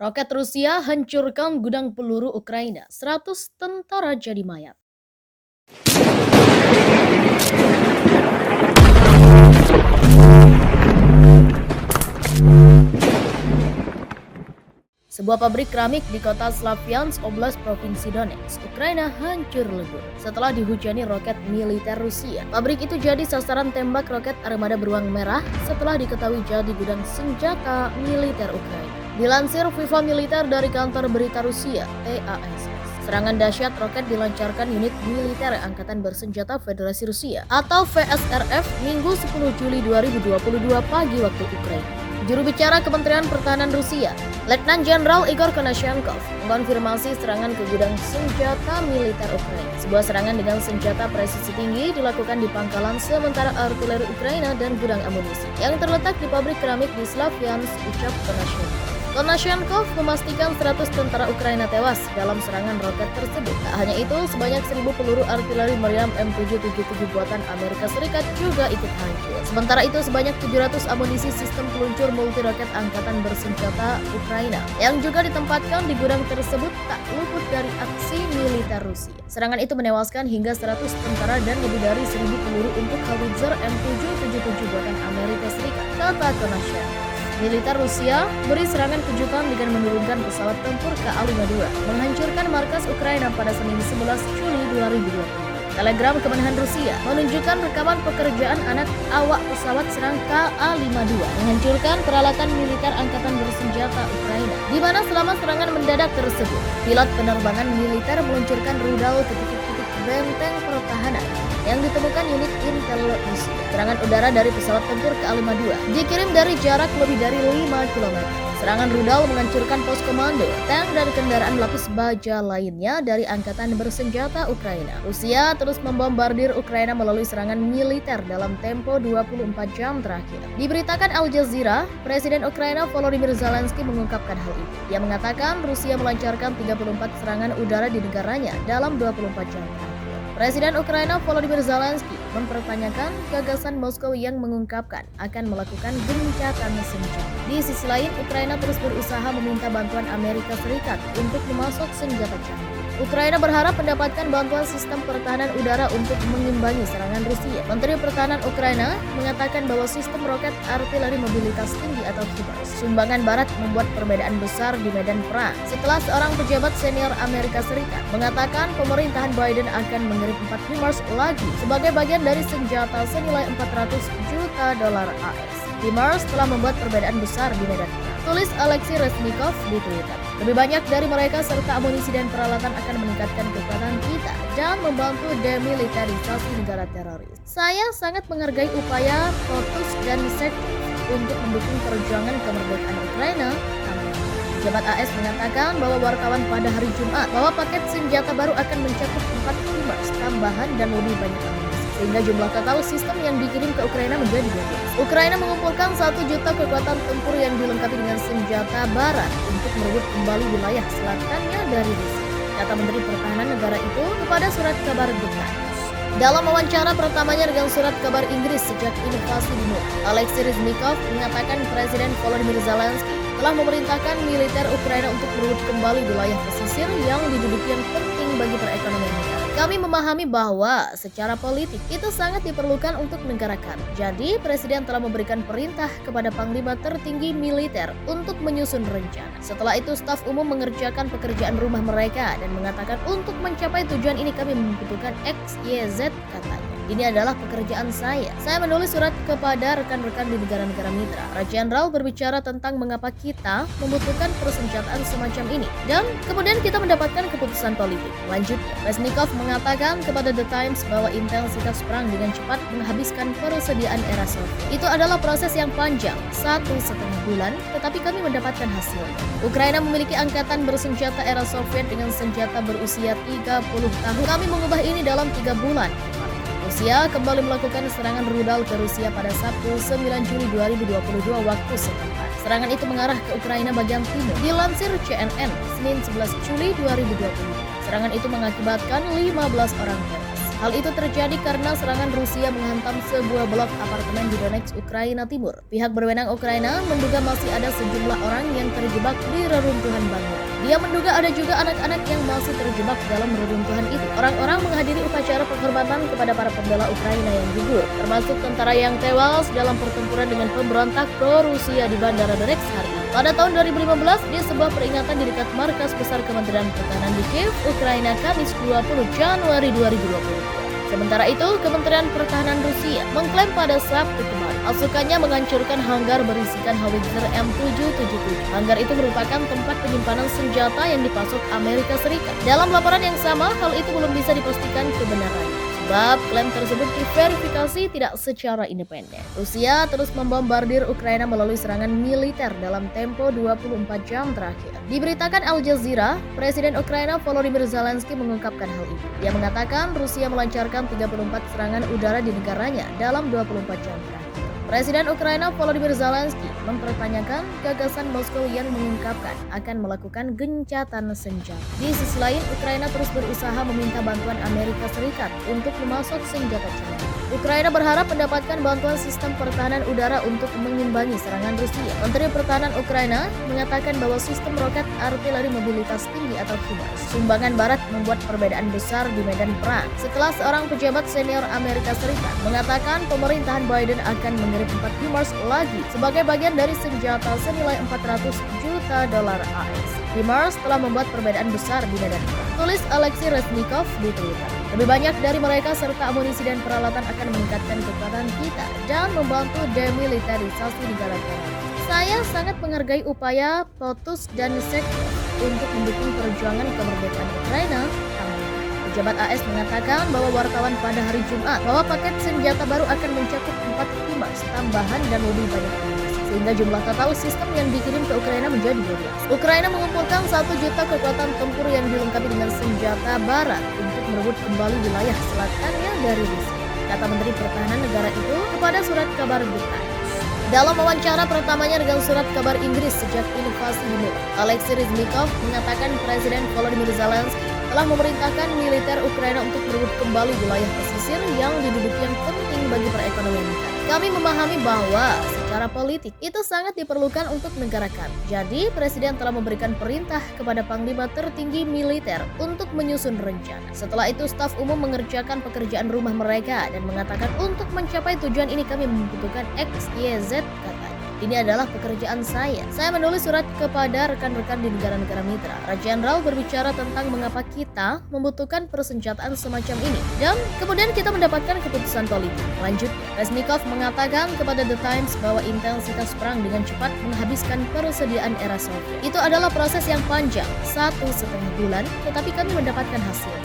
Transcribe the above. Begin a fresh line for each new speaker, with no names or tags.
Roket Rusia hancurkan gudang peluru Ukraina, 100 tentara jadi mayat. Sebuah pabrik keramik di kota Slavyansk, Oblast, Provinsi Donetsk, Ukraina hancur lebur setelah dihujani roket militer Rusia. Pabrik itu jadi sasaran tembak roket armada beruang merah setelah diketahui jadi gudang senjata militer Ukraina. Dilansir Viva Militer dari kantor berita Rusia, TASS. Serangan dahsyat roket dilancarkan unit militer Angkatan Bersenjata Federasi Rusia atau VSRF Minggu 10 Juli 2022 pagi waktu Ukraina. Juru bicara Kementerian Pertahanan Rusia, Letnan Jenderal Igor Konashenkov, mengonfirmasi serangan ke gudang senjata militer Ukraina. Sebuah serangan dengan senjata presisi tinggi dilakukan di pangkalan sementara artileri Ukraina dan gudang amunisi yang terletak di pabrik keramik di Slavyansk, ucap Konashenkov. Konashenkov memastikan 100 tentara Ukraina tewas dalam serangan roket tersebut. Tak hanya itu, sebanyak 1.000 peluru artileri meriam M777 buatan Amerika Serikat juga ikut hancur. Sementara itu, sebanyak 700 amunisi sistem peluncur multi roket Angkatan Bersenjata Ukraina yang juga ditempatkan di gudang tersebut tak luput dari aksi militer Rusia. Serangan itu menewaskan hingga 100 tentara dan lebih dari 1.000 peluru untuk howitzer M777 buatan Amerika Serikat, kata Konashenkov. Militer Rusia beri serangan kejutan dengan menurunkan pesawat tempur Ka-52, menghancurkan markas Ukraina pada Senin 11 Juli 2020. Telegram Kemenahan Rusia menunjukkan rekaman pekerjaan anak awak pesawat serang Ka-52 menghancurkan peralatan militer Angkatan Bersenjata Ukraina, di mana selama serangan mendadak tersebut, pilot penerbangan militer meluncurkan rudal ke titik-titik benteng pertahanan yang ditemukan unit intel Rusia. Serangan udara dari pesawat tempur Ka-52 dikirim dari jarak lebih dari 5 km. Serangan rudal menghancurkan pos komando, tank dan kendaraan lapis baja lainnya dari Angkatan Bersenjata Ukraina. Rusia terus membombardir Ukraina melalui serangan militer dalam tempo 24 jam terakhir. Diberitakan Al Jazeera, Presiden Ukraina Volodymyr Zelensky mengungkapkan hal itu. Ia mengatakan Rusia melancarkan 34 serangan udara di negaranya dalam 24 jam terakhir. Presiden Ukraina Volodymyr Zelensky mempertanyakan gagasan Moskow yang mengungkapkan akan melakukan gencatan senjata. Di sisi lain, Ukraina terus berusaha meminta bantuan Amerika Serikat untuk memasok senjata canggih. Ukraina berharap mendapatkan bantuan sistem pertahanan udara untuk mengimbangi serangan Rusia. Menteri Pertahanan Ukraina mengatakan bahwa sistem roket artileri mobilitas tinggi atau HIMARS sumbangan Barat membuat perbedaan besar di medan perang. Setelah seorang pejabat senior Amerika Serikat mengatakan pemerintahan Biden akan mengirim 4 HIMARS lagi sebagai bagian dari senjata senilai 400 juta dolar AS. HIMARS telah membuat perbedaan besar di medan perang, tulis Alexei Reznikov di Twitter. Lebih banyak dari mereka serta amunisi dan peralatan akan meningkatkan kekuatan kita dan membantu demilitarisasi negara teroris. Saya sangat menghargai upaya POTUS dan SECUF untuk mendukung perjuangan kemerdekaan Ukraina. Pejabat AS mengatakan bahwa wartawan pada hari Jumat bahwa paket senjata baru akan mencakup 4 HIMARS tambahan dan lebih banyak amunisi, sehingga jumlah total sistem yang dikirim ke Ukraina menjadi 12. Ukraina mengumpulkan 1 juta kekuatan tempur yang dilengkapi dengan senjata barat untuk merebut kembali wilayah selatannya dari Rusia, kata Menteri Pertahanan negara itu kepada surat kabar The Times. Dalam wawancara pertamanya dengan surat kabar Inggris sejak invasi dimulai, Alexei Reznikov mengatakan Presiden Volodymyr Zelensky telah memerintahkan militer Ukraina untuk merebut kembali wilayah pesisir yang diduduki yang penting bagi perekonomian negara. Kami memahami bahwa secara politik itu sangat diperlukan untuk negara kami. Jadi, Presiden telah memberikan perintah kepada Panglima tertinggi militer untuk menyusun rencana. Setelah itu, staf umum mengerjakan pekerjaan rumah mereka dan mengatakan untuk mencapai tujuan ini kami membutuhkan X, Y, Z, katanya. Ini adalah pekerjaan saya. Saya menulis surat kepada rekan-rekan di negara-negara mitra. Raja Jenderal berbicara tentang mengapa kita membutuhkan persenjataan semacam ini. Dan kemudian kita mendapatkan keputusan politik. Lanjutnya, Reznikov mengatakan kepada The Times bahwa intensitas perang dengan cepat menghabiskan persediaan era Soviet. Itu adalah proses yang panjang, 1,5 bulan, tetapi kami mendapatkan hasilnya. Ukraina memiliki angkatan bersenjata era Soviet dengan senjata berusia 30 tahun. Kami mengubah ini dalam 3 bulan. Rusia kembali melakukan serangan rudal ke Rusia pada Sabtu 9 Juli 2022 waktu setempat. Serangan itu mengarah ke Ukraina bagian timur. Dilansir CNN, Senin 11 Juli 2022. Serangan itu mengakibatkan 15 orang tewas. Hal itu terjadi karena serangan Rusia menghantam sebuah blok apartemen di Donetsk, Ukraina Timur. Pihak berwenang Ukraina menduga masih ada sejumlah orang yang terjebak di reruntuhan bangunan. Dia menduga ada juga anak-anak yang masih terjebak dalam reruntuhan itu. Orang-orang menghadiri upacara penghormatan kepada para pembela Ukraina yang gugur, termasuk tentara yang tewas dalam pertempuran dengan pemberontak pro-Rusia di Bandara Donetsk hari ini. Pada tahun 2015, di sebuah peringatan di dekat markas besar Kementerian Pertahanan di Kiev, Ukraina, Kamis 20 Januari 2020. Sementara itu, Kementerian Pertahanan Rusia mengklaim pada Sabtu kemarin pasukannya menghancurkan hanggar berisikan howitzer M777. Hanggar itu merupakan tempat penyimpanan senjata yang dipasok Amerika Serikat. Dalam laporan yang sama, hal itu belum bisa dipastikan kebenarannya, sebab klaim tersebut diverifikasi tidak secara independen. Rusia terus membombardir Ukraina melalui serangan militer dalam tempo 24 jam terakhir. Diberitakan Al Jazeera, Presiden Ukraina Volodymyr Zelensky mengungkapkan hal itu. Dia mengatakan Rusia melancarkan 34 serangan udara di negaranya dalam 24 jam terakhir. Presiden Ukraina Volodymyr Zelensky mempertanyakan gagasan Moskow yang mengungkapkan akan melakukan gencatan senjata. Di sisi lain, Ukraina terus berusaha meminta bantuan Amerika Serikat untuk memasok senjata canggih. Ukraina berharap mendapatkan bantuan sistem pertahanan udara untuk mengimbangi serangan Rusia. Menteri Pertahanan Ukraina mengatakan bahwa sistem roket artileri mobilitas tinggi atau HIMARS sumbangan Barat membuat perbedaan besar di medan perang. Setelah seorang pejabat senior Amerika Serikat mengatakan pemerintahan Biden akan mengirim 4 HIMARS lagi sebagai bagian dari senjata senilai 400 juta dolar AS. HIMARS telah membuat perbedaan besar di medan perang, tulis Alexei Reznikov di Twitter. Lebih banyak dari mereka serta amunisi dan peralatan akan meningkatkan kekuatan kita dan membantu demilitarisasi negara kita. Saya sangat menghargai upaya POTUS dan Sektor untuk mendukung perjuangan kemerdekaan Ukraina. Pejabat AS mengatakan bahwa wartawan pada hari Jumat bahwa paket senjata baru akan mencakup 4 HIMARS tambahan dan lebih banyak amunisi, sehingga jumlah total sistem yang dikirim ke Ukraina menjadi 12. Ukraina mengumpulkan 1 juta kekuatan tempur yang dilengkapi dengan senjata Barat untuk merebut kembali wilayah selatannya dari Rusia, kata Menteri Pertahanan negara itu kepada surat kabar The Times. Dalam wawancara pertamanya dengan surat kabar Inggris sejak invasi dimulai, Alexei Reznikov mengatakan Presiden Volodymyr Zelensky telah memerintahkan militer Ukraina untuk merebut kembali wilayah pesisir yang diduduki yang penting bagi perekonomian negara. Kami memahami bahwa secara politik itu sangat diperlukan untuk negara kami. Jadi, Presiden telah memberikan perintah kepada Panglima tertinggi militer untuk menyusun rencana. Setelah itu, staf umum mengerjakan pekerjaan rumah mereka dan mengatakan untuk mencapai tujuan ini kami membutuhkan X, Y, Z, katanya. Ini adalah pekerjaan saya. Saya menulis surat kepada rekan-rekan di negara-negara mitra. Jenderal berbicara tentang mengapa kita membutuhkan persenjataan semacam ini. Dan kemudian kita mendapatkan keputusan politik. Lanjutnya, Reznikov mengatakan kepada The Times bahwa intensitas perang dengan cepat menghabiskan persediaan era Soviet. Itu adalah proses yang panjang, 1,5 bulan, tetapi kami mendapatkan hasil.